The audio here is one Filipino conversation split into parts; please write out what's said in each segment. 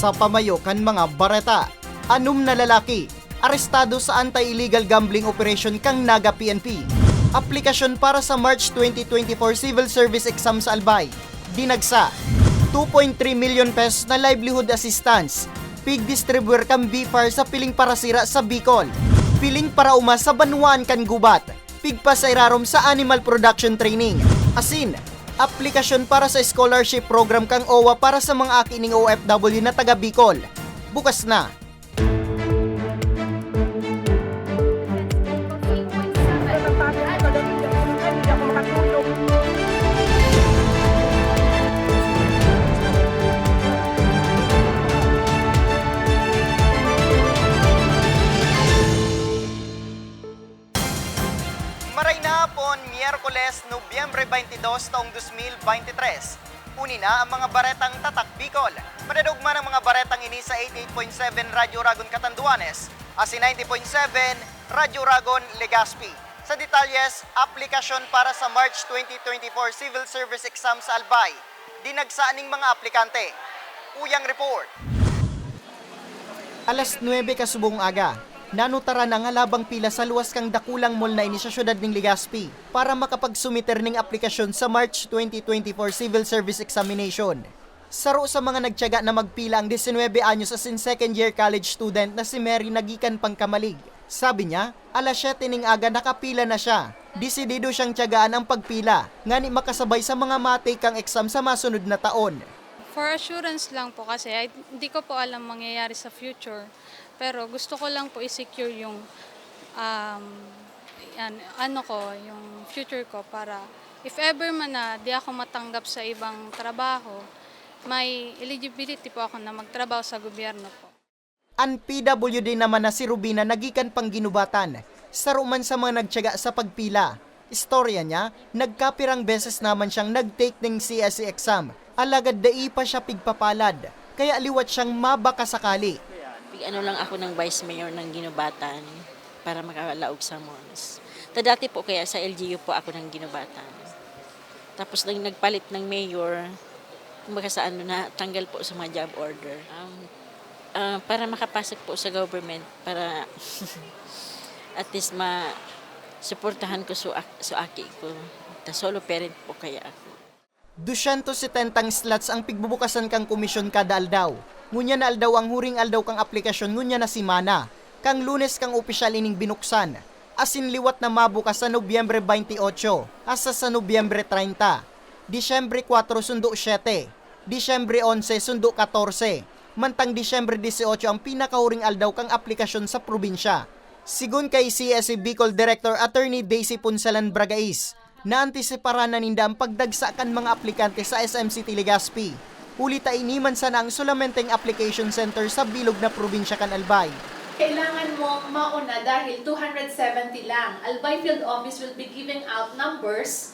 Sa pamayo kan mga bareta, 6 na lalaki arestado sa anti-illegal gambling operation kang Naga PNP. Aplikasyon para sa March 2024 Civil Service Exam sa Albay. Dinagsa 2.3 million pesos na livelihood assistance. Pig distributor kang BFAR sa piling para sira sa Bicol. Piling para uma sa Banwaan kan Gubat. Pig pasairarom sa animal production training. Asin, aplikasyon para sa scholarship program kang OWA para sa mga akining OFW na taga Bicol. Bukas na. Maray na hapon, Miyerkules, Nobyembre 22, taong 2023. Uni na ang mga baretang Tatak Bicol. Madadugma ng mga baretang ini sa 88.7 Radyo Ragon Catanduanes, asi 90.7 Radyo Ragon Legazpi. Sa detalyes, aplikasyon para sa March 2024 Civil Service Exam sa Albay. Dinagsaan ng mga aplikante. Uyang report. Alas 9 kasubong aga. Nanutara na nga labang pila sa luwas kang dakulang mall na ini sa syudad ng Legazpi para makapagsumiter ng aplikasyon sa March 2024 Civil Service Examination. Saro sa mga nagtiyaga na magpila ang 19 anyos as in second year college student na si Mary nagikan pangkamalig. Sabi niya, alas 7 ning aga nakapila na siya. Desidido siyang tiyagaan ang pagpila, ngani makasabay sa mga matake kang exam sa masunod na taon. For assurance lang po kasi hindi ko po alam mangyayari sa future. Pero gusto ko lang po i-secure yung yung future ko para if ever man na di ako matanggap sa ibang trabaho, may eligibility po ako na magtrabaho sa gobyerno po. Ang PWD naman na si Rubina nagikan pang ginubatan, saro man sa mga nagtiyaga sa pagpila. Istorya niya, nagkapirang beses naman siyang nag-take ng CSE exam, alagad dai pa siya pigpapalad, kaya liwat siyang mabaka sakali. Ano lang ako ng vice mayor ng Ginubatan para makalaog sa MONS. Dati po kaya sa LGU po ako ng Ginubatan. Tapos nang nagpalit ng mayor, kumbaga sa na tanggal po sa mga job order. Para makapasok po sa government, para at least suportahan ko sa aki ko. Solo parent po kaya ako. 270 slots ang pigbubukasan kang komisyon kada aldaw. Ngunya na aldaw ang huring aldaw kang aplikasyon ngunya na simana. Kang Lunes kang opisyal ining binuksan. Asin liwat na mabukas sa Nobyembre 28 asa sa Nobyembre 30. Disyembre 4 sundo 7. Disyembre 11 sundo 14. Mantang Disyembre 18 ang pinakahuring aldaw kang aplikasyon sa probinsya. Sigun kay CSE Bicol Director Attorney Daisy Punsalan Bragais, naantisipara na ninda ang pagdagsa kan mga aplikante sa SM City Legazpi. Ulita iniman sana ang sulamenteng application center sa bilog na probinsya kan Albay. Kailangan mo mauna dahil 270 lang. Albay Field Office will be giving out numbers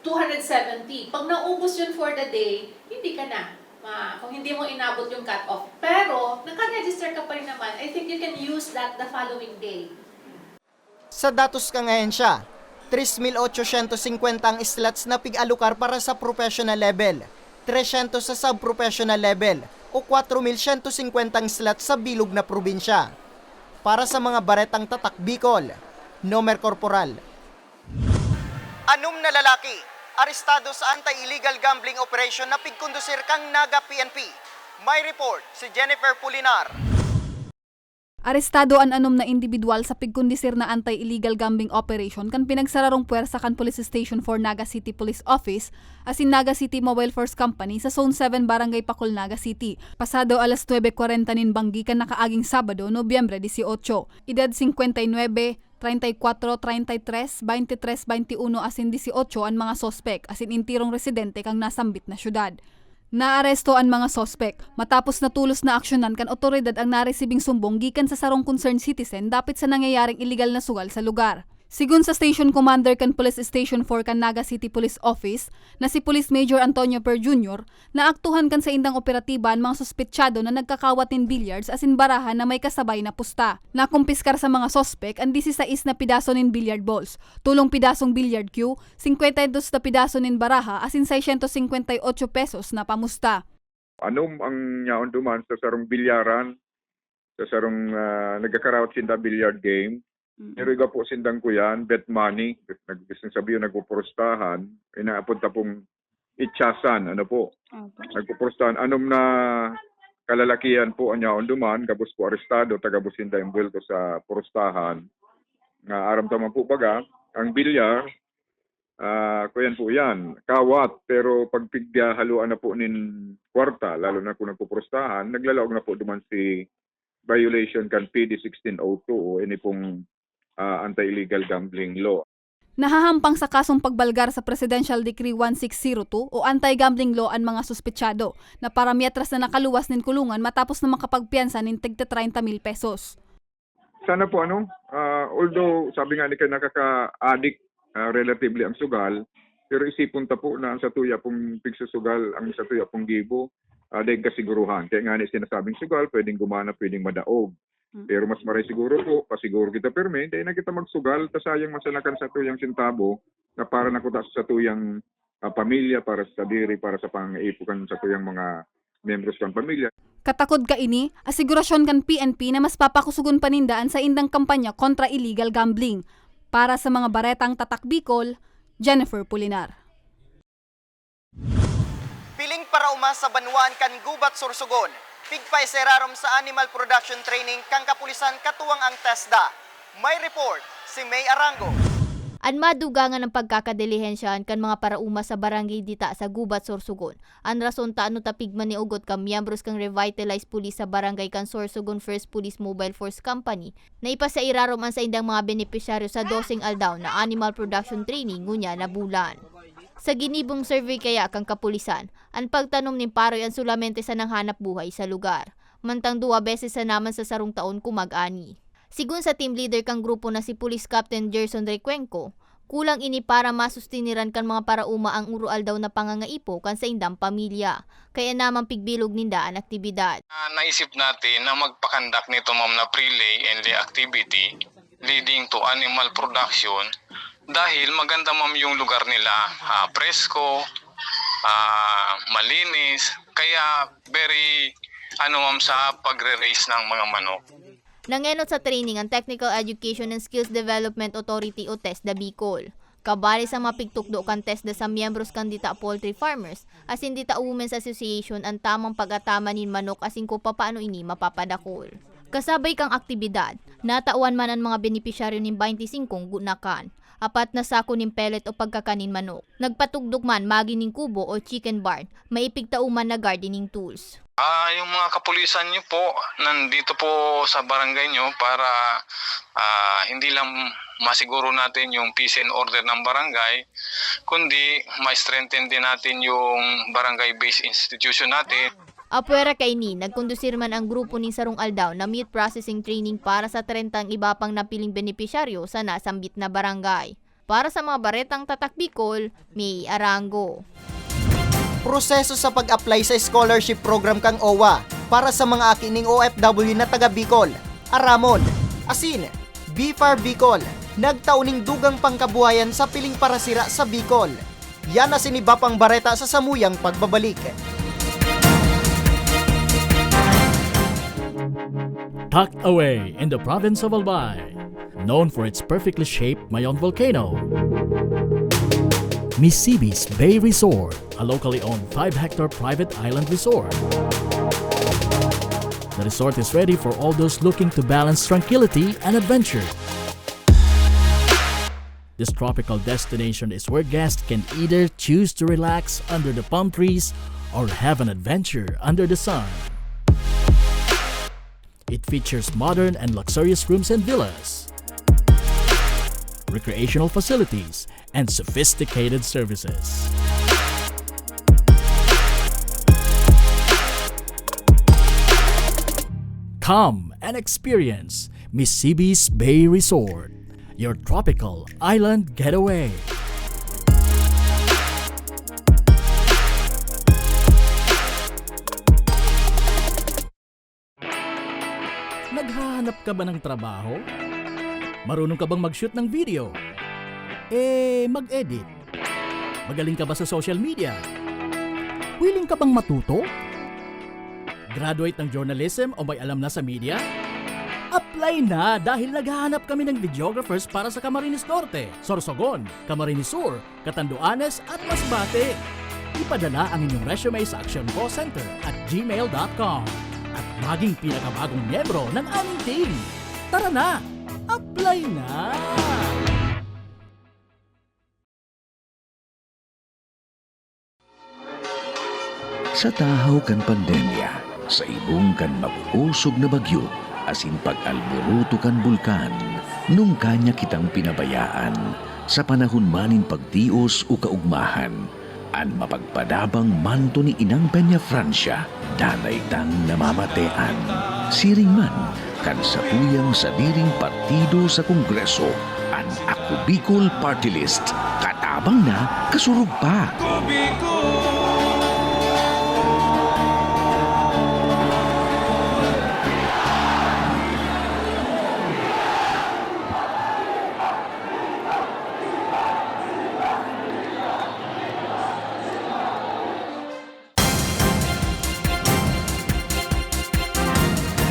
270. Pag naubos yun for the day, hindi ka na. Kung hindi mo inabot yung cut-off. Pero, naka-register ka pa rin naman, I think you can use that the following day. Sa datos kang ahensya, 3,850 ang slots na pig-alukar para sa professional level, 300 sa sub-professional level, o 4,150 slots sa bilog na probinsya. Para sa mga baretang Tatak Bicol, Nomer Corporal. 6 na lalaki, arestado sa anti-illegal gambling operation na pigkondusir kang Naga PNP. May report si Jennifer Pulinar. Arestado ang 6 na individual sa pigkondisir na anti-illegal gambling operation kan pinagsararong puwersa kan Police Station 4 Naga City Police Office asin Naga City Mobile Force Company sa Zone 7 Barangay Pacol, Naga City. Pasado alas 9:40 nin banggi kan nakaaging Sabado, Nobyembre 18. Edad 59, 34, 33, 23, 21 asin 18 ang mga sospek asin intirong residente kang nasambit na syudad. Naaresto ang mga sospek matapos natulos na aksyonan kan otoridad ang naresibing sumbong gikan sa sarong concerned citizen dapit sa nangyayaring illegal na sugal sa lugar. Sigun sa Station Commander kan Police Station 4 kan Naga City Police Office na si Police Major Antonio Per Jr., naaktuhan kan sa indang operatiba ang mga suspetsyado na nagkakawat nin billiards asin barahan na may kasabay na pusta. Nakumpiskar sa mga sospek ang 16 na pidaso nin billiard balls, 3 pidasong billiard cue, 52 na pidaso nin baraha asin 658 pesos na pamusta. Anom ang nyaon duman sa sarong bilyaran, sa sarong nagkakarawat sinda billiard game. Pero iga po sindang kuyan, bet money, nagbisin sabiyo nagpupurustahan, inaapunta pong itsasan, ano po. Nagpupurustahan, anom na kalalakihan po ang nyaon duman, gabos po arestado, tagabos sinda yung buwelto sa purustahan. Nga aram taman po baga, ang bilyar, kuyan po yan, kawat, pero pag pighaluan na po nin kwarta, lalo na kung nagpupurustahan, naglalaog na po duman si violation kan PD 1602 o ini pong anti-illegal gambling law. Nahahampang sa kasong pagbalgar sa Presidential Decree 1602 o anti-gambling law ang mga suspetsado na paramiatras na nakaluwas nin kulungan matapos na makapagpiyansa nin tigta 30,000 pesos. Sana po although sabi nga ni ka nakaka-addict relatively ang sugal, pero isipon ta po na ang satuya pong pigsusugal, ang satuya pong gibo, dahil kasiguruhan. Kaya nga ni sinasabing sugal, pwedeng gumana, pwedeng madaog. Pero mas maray siguro po, pasiguro kita perme, dahil na kita magsugal, tasayang masanakan sa tuyang sintabo, na para nakuta sa tuyang pamilya, para sa diri, para sa pang-ipukan sa tuyang mga membros ng pamilya. Katakod ka ini, asigurasyon kan PNP na mas papakusugon panindaan sa indang kampanya kontra illegal gambling. Para sa mga baretang Tatak Bicol, Jennifer Pulinar. Piling para umas sa banwaan kan gubat Sorsogon. Pigpay serarom sa Animal Production Training kang kapulisan katuwang ang TESDA. May report si May Arango. Anmadugangan ng pagkakadilihensyahan kan mga parauma sa barangay dita sa Gubat, Sorsogon. Ang rason taano tapigman ni ugot ka miyembros kang revitalized police sa barangay kan Sorsogon First Police Mobile Force Company na ipasairarom ang sa indang mga benepisyaryo sa dosing aldaw na Animal Production Training ngunya na bulan. Sa ginibong survey kaya kang kapulisan, ang pagtanom ni Paroy ang sulamente sa nanghanap buhay sa lugar. Mantang 2 beses sa naman sa sarong taon kumag-ani. Sigun sa team leader kang grupo na si Police Captain Gerson Recuenco, kulang ini para masustiniran kan mga parauma ang urual daw na pangangaipo kan sa indang pamilya. Kaya namang pigbilog ninda ang aktibidad. Naisip natin na magpakandak nito ma'am na pre-lay and lay activity leading to animal production dahil maganda ma'am yung lugar nila, presko, malinis, kaya very ma'am sa pagre-raise ng mga manok. Nangenot sa training ang Technical Education and Skills Development Authority o TESDA Bicol. Kabali sa mapigtukdo kan TESDA sa miyembros kan dita poultry farmers as in dita Women's Association ang tamang pag-atama nin manok asin ko paano ini mapapadakol. Kasabay kang aktibidad, natauan man ang mga benepisyaryo nin 25 gunakan. 4 na sako nin pellet o pagkakanin manok. Nagpatugdog man magining kubo o chicken barn, maipigtauman na gardening tools. Yung mga kapulisan nyo po, nandito po sa barangay nyo para hindi lang masiguro natin yung peace and order ng barangay, kundi ma-strengthen din natin yung barangay-based institution natin. Apwera kay ni, nagkondusir man ang grupo ni Sarong Aldaw na meat processing training para sa 30 iba pang napiling benepisyaryo sa nasambit na barangay. Para sa mga baretang Tatak Bicol, May Arango. Proseso sa pag-apply sa scholarship program kang OWA para sa mga akining OFW na taga Bicol, Aramon, asin, BFAR Bicol, nagtauning dugang pangkabuhayan sa piling parasira sa Bicol. Yan na siniba pang bareta sa samuyang pagbabalik. Tucked away in the province of Albay, known for its perfectly shaped Mayon volcano, Misibis Bay Resort, a locally owned 5-hectare private island resort. The resort is ready for all those looking to balance tranquility and adventure. This tropical destination is where guests can either choose to relax under the palm trees or have an adventure under the sun. It features modern and luxurious rooms and villas, recreational facilities, and sophisticated services. Come and experience Misibis Bay Resort, your tropical island getaway. Naghahanap ka ba ng trabaho? Marunong ka bang mag-shoot ng video? Mag-edit? Magaling ka ba sa social media? Willing ka bang matuto? Graduate ng journalism o may alam na sa media? Apply na dahil naghahanap kami ng videographers para sa Camarines Norte, Sorsogon, Camarines Sur, Catanduanes at Masbate. Ipadala ang inyong resume sa actioncallcenter@gmail.com at maging pinakabagong miyembro ng aming team. Tara na! Apply na! Sa tahaw kan pandemya, sa ibong kan mapusog na bagyo, asin pag-alburuto kan bulkan, nung kanya kitang pinabayaan, sa panahon manin pagtios o kaugmahan, an mapagpadabang manto ni Inang Peña Francia, danay tang namamatean. Siring man, kan sa tuyang sa diring partido sa Kongreso, an Ako Bicol Party List, katabang na kasurug pa.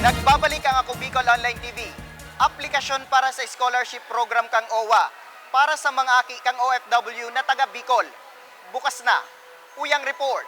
Nagbabalik ang Ako Bicol Online TV, aplikasyon para sa scholarship program kang OWA, para sa mga aki kang OFW na taga Bicol. Bukas na, uyang report.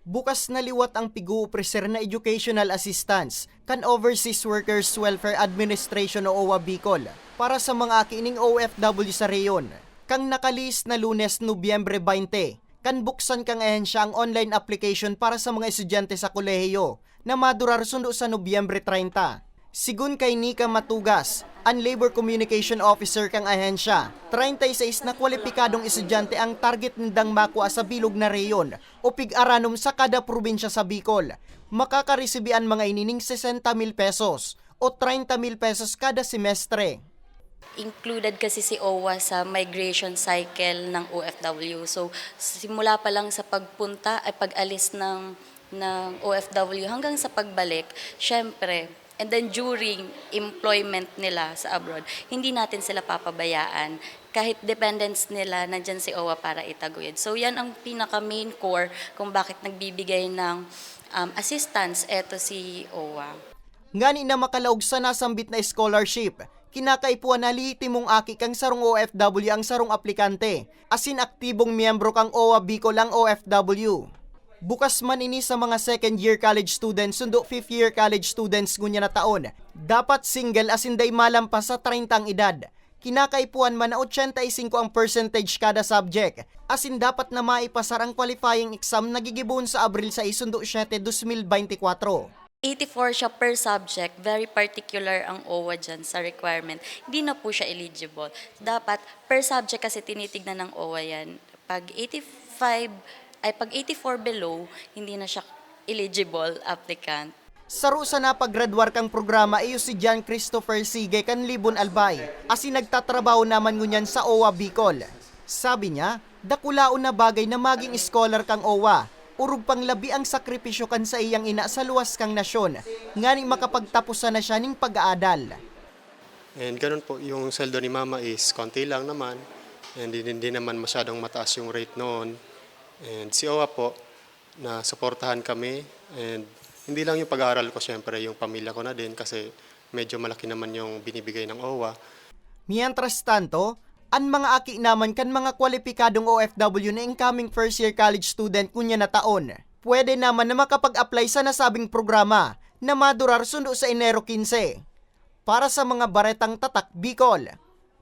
Bukas na liwat ang pig-uupreser na educational assistance kan Overseas Workers Welfare Administration o OWA Bicol para sa mga aki ning OFW sa reyon. Kang nakalis na Lunes, Nobyembre 20, kan buksan kang ahensya ang online application para sa mga estudyante sa kolehiyo na madurar sundo sa Nobyembre 30. Sigun kay Nika Matugas, ang Labor Communication Officer kang ahensya, 36 na kwalipikadong estudyante ang target nindang makuha sa bilog na reyon o pig-aranom sa kada probinsya sa Bicol. Makakaresibian mga inining 60,000 pesos o 30,000 pesos kada semestre. Included kasi si OWA sa migration cycle ng OFW. So, simula pa lang sa pagpunta ay pag-alis ng OFW hanggang sa pagbalik, syempre, and then during employment nila sa abroad, hindi natin sila papabayaan. Kahit dependents nila, nandyan si OWA para itaguyod. So, yan ang pinaka-main core kung bakit nagbibigay ng assistance eto si OWA. Ngani na makalaog sa nasambit na scholarship, kinakaipuan na lihitimong aki kang sarong OFW ang sarong aplikante, asin aktibong miyembro kang OWA Bicol ang OFW. Bukas man ini sa mga second year college students sundo 5th year college students ngunya na taon. Dapat single asin day malampas sa 30 ang edad. Kinakaipuan man na 85 ang percentage kada subject. Asin dapat na maipasar ang qualifying exam na gigibon sa Abril 6 sundo 7, 2024. 84 siya per subject, very particular ang OWA dyan sa requirement. Hindi na po siya eligible. Dapat per subject kasi tinitignan ng OWA yan. Pag 84 below, hindi na siya eligible applicant. Saro sa napaggraduar kang programa iyo si John Christopher Sige kan Libon Albay, asin nagtatrabaho naman ngunyan sa OWA Bicol. Sabi niya, dakulaon na bagay na maging scholar kang OWA, urug pang labi ang sakripisyo kan sa iyang ina sa luwas kang nasyon, ngani makapagtapusan na siya ning pag-aadal. And ganun po, yung sweldo ni mama is konti lang naman, and hindi naman masyadong mataas yung rate noon. And si OWA po, na suportahan kami, and hindi lang yung pag-aaral ko, syempre yung pamilya ko na din kasi medyo malaki naman yung binibigay ng OWA. Mientras tanto, ang mga aki naman kan mga kwalipikadong OFW na incoming first year college student kunya na taon, pwede naman na makapag-apply sa nasabing programa na madurar sundo sa Enero 15. Para sa mga baretang tatak Bicol,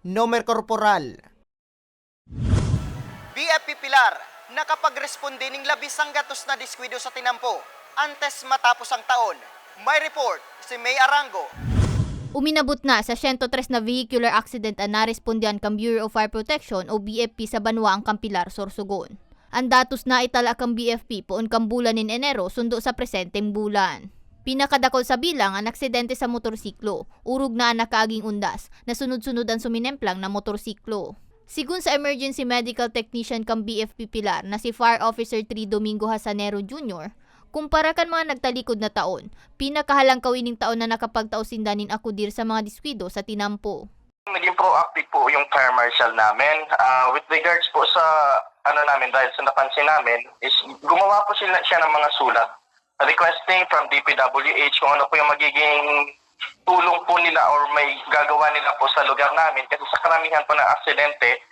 Nomer Corporal. BFP Pilar, nakapagresponde ning labis ang gatos na diskwido sa tinampo antes matapos ang taon. May report si May Arango. Uminabot na sa 103 na vehicular accident ang narespondihan kang Bureau of Fire Protection o BFP sa Banwa ang Kampilar, Sorsogon. Ang datos na itala kang BFP poon kang bulan in Enero sundo sa presenteng bulan. Pinakadakol sa bilang ang aksidente sa motorsiklo, urog na ang nakaaging undas na sunod-sunod ang suminemplang na motorsiklo. Sigun sa emergency medical technician kang BFP Pilar na si Fire Officer 3 Domingo Hasanero Jr., kumpara kan mga nagtalikod na taon, pinakahalang kawining taon na nakapagtausindanin akudir sa mga diskwido sa tinampo. Naging proactive po yung fire marshal namin. With regards po sa namin, dahil sa napansin namin, is gumawa po siya ng mga sulat requesting from DPWH kung ano po yung magiging tulong po nila or may gagawa nila po sa lugar namin. Kasi sa karamihan po ng aksidente,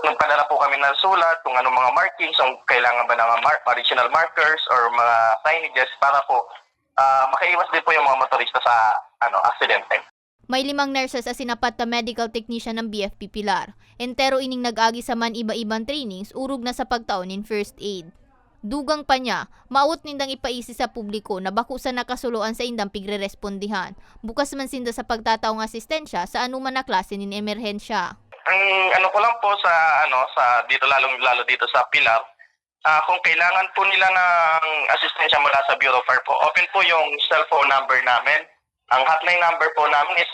nagpadala po kami ng sulat kung anong mga markings, kung kailangan ba ng original markers or mga signages para po makaiwas din po yung mga motorista sa aksidente. May 5 nurses as sinapat na medical technician ng BFP Pilar. Entero ining nag-agi sa man iba-ibang trainings, urog na sa pagtaon in first aid. Dugang pa niya, maawot nindang ipaisi sa publiko na bako sa nakasuluan sa indang pigre-respondihan. Bukas man sinda sa pagtataong asistensya sa anuman na klase nin emerhensya. Ang ano ko lang po sa dito lalo dito sa Pilar, kung kailangan po nila ng asistensya mula sa Bureau of Fire po, open po yung cellphone number namin. Ang hotline number po namin is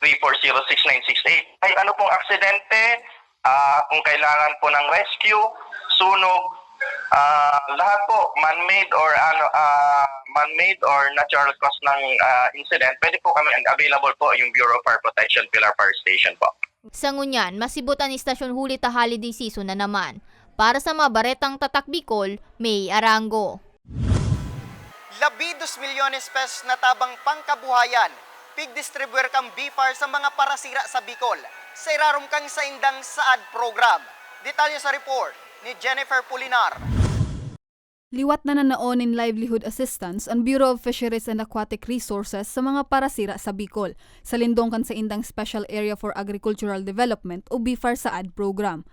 0946-340-6968. Ay ano pong aksidente, kung kailangan po ng rescue, sunog, lahat po man-made or natural cause ng incident, pwede po kami available po yung Bureau of Fire Protection Pilar Fire Station po. Sa ngunyan, masibot ang istasyon huli ta holiday season na naman. Para sa mga baretang tatak Bicol, May Arango. 12 milyones pesos na tabang pangkabuhayan. Pig-distribuer kang BFAR sa mga parasira sa Bicol. Sa irarom kang sa indang saad program. Detalye sa report ni Jennifer Pulinar. Liwat na nanaonin livelihood assistance ang Bureau of Fisheries and Aquatic Resources sa mga parasira sa Bicol, sa lindongkan sa indang Special Area for Agricultural Development o BFAR saad program.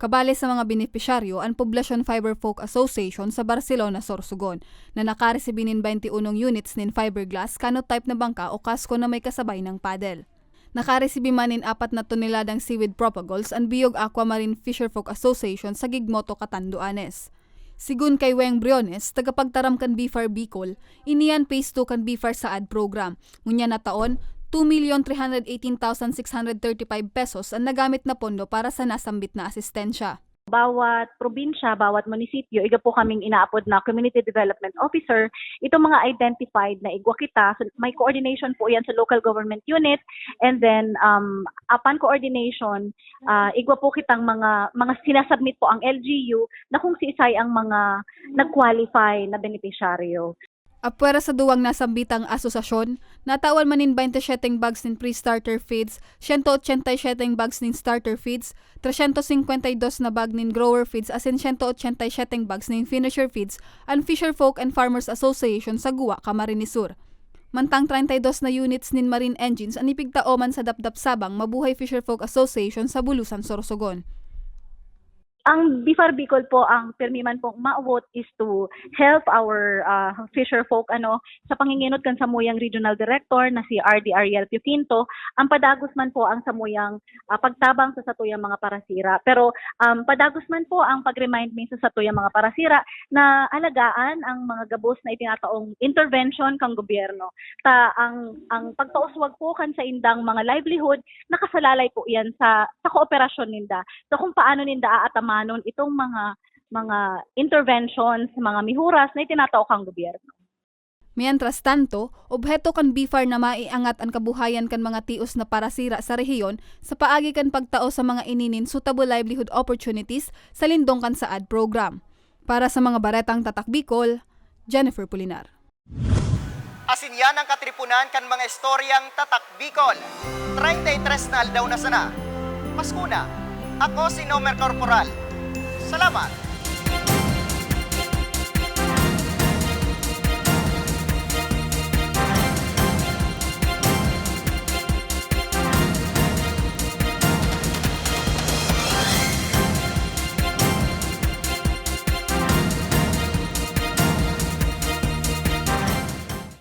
Kabale sa mga benepisyaryo ang Poblacion Fiber Folk Association sa Barcelona, Sorsogon, na nakaresibin nin 21 units nin fiberglass kanot type na bangka o kasko na may kasabay ng paddle. Nakaresibi man nin 4 na toneladang seaweed propagules ang Biog Aquamarine Fisher Folk Association sa Gigmoto, Catanduanes. Sigun kay Weng Briones, tagapagtaram kan BFAR Bicol, iniyan phase 2 kan BFAR saad program. Ngunya na taon, 2,318,635 pesos ang nagamit na pondo para sa nasambit na asistensya. Bawat probinsya, bawat munisipyo, iga po kaming inaapod na Community Development Officer. Itong mga identified na igwa kita, so may coordination po yan sa local government unit, and then upon coordination, igwa po kitang mga sinasubmit po ang LGU na kung si isay ang mga nag-qualify na beneficiaryo. Apwera sa duwang nasambitang asosasyon, natawan manin 27 bags nin pre-starter feeds, 187 bags nin starter feeds, 352 na bag nin grower feeds asin 187 bags nin finisher feeds ang Fisher Folk and Farmers Association sa Guwa, Camarines Sur. Mantang 32 na units nin marine engines ang ipigtaoman sa Dapdap Sabang Mabuhay Fisher Folk Association sa Bulusan, Sorsogon. Ang BFAR Bicol po, ang permiman pong maawot is to help our fisher folk sa panginginot kan samuyang regional director na si RD Ariel Pioquinto. Ang padagos man po ang samuyang pagtabang sa satuyang mga parasira. Pero padagos man po ang pag-remind me sa satuyang mga parasira na alagaan ang mga gabos na itinataong intervention kang gobyerno. Ang pagpauswag po kan sa indang mga livelihood, nakasalalay po yan sa kooperasyon ninda. So kung paano ninda aatama itong mga interventions, mga mihuras na itinatao kang gobyerno. Mientras tanto, obheto kan BFAR na maiangat ang kabuhayan kan mga tios na parasira sa rehiyon sa paagi kan pagtao sa mga ininin suitable livelihood opportunities sa lindongkan saad program. Para sa mga baretang tatak Bicol, Jennifer Pulinar. Asin yan ang katripunan kan mga istoryang tatak Bicol. 33 na aldaw na sana. Paskuna. Ako si Nomer Corporal. Salamat!